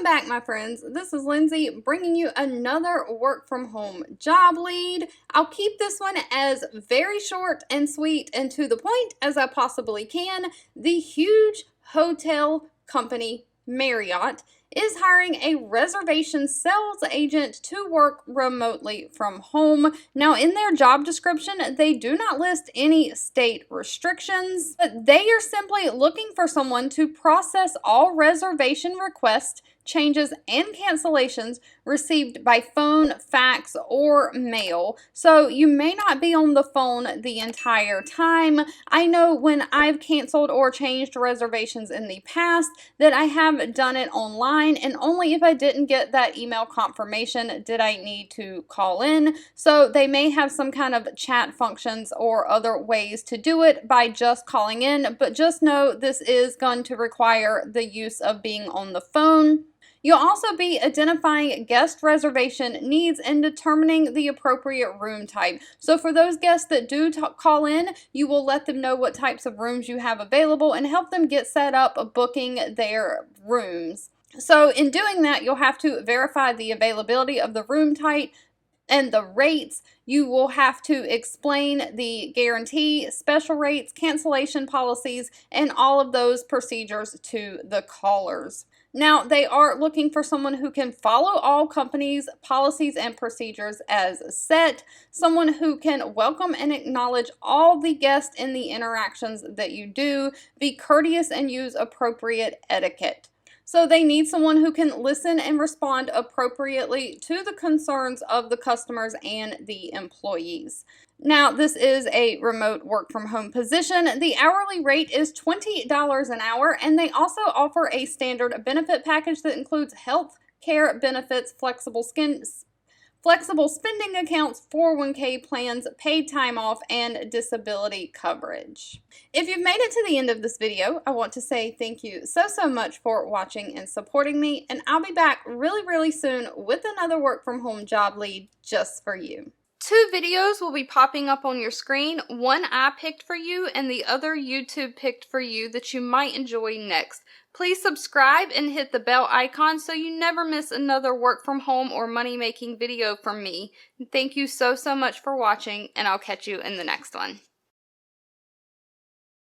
back, my friends. This is Lindsay bringing you another work from home job lead. I'll keep this one as very short and sweet and to the point as I possibly can. The huge hotel company Marriott is hiring a reservation sales agent to work remotely from home. Now, in their job description, they do not list any state restrictions, but they are simply looking for someone to process all reservation requests, changes, and cancellations received by phone, fax, or mail. So you may not be on the phone the entire time. I know when I've canceled or changed reservations in the past that I have done it online, and only if I didn't get that email confirmation did I need to call in. So they may have some kind of chat functions or other ways to do it by just calling in, but just know this is going to require the use of being on the phone. You'll also be identifying guest reservation needs and determining the appropriate room type. So for those guests that do call in, you will let them know what types of rooms you have available and help them get set up booking their rooms. So in doing that, you'll have to verify the availability of the room type and the rates. You will have to explain the guarantee, special rates, cancellation policies, and all of those procedures to the callers. Now, they are looking for someone who can follow all companies' policies and procedures as set, someone who can welcome and acknowledge all the guests in the interactions that you do, be courteous, and use appropriate etiquette. So they need someone who can listen and respond appropriately to the concerns of the customers and the employees. Now, this is a remote work from home position. The hourly rate is $20 an hour, and they also offer a standard benefit package that includes health care benefits, flexible spending accounts, 401k plans, paid time off, and disability coverage. If you've made it to the end of this video, I want to say thank you so much for watching and supporting me, and I'll be back really soon with another work from home job lead just for you. 2 videos will be popping up on your screen. One I picked for you and the other YouTube picked for you that you might enjoy next. Please subscribe and hit the bell icon so you never miss another work from home or money making video from me. Thank you so much for watching, and I'll catch you in the next one.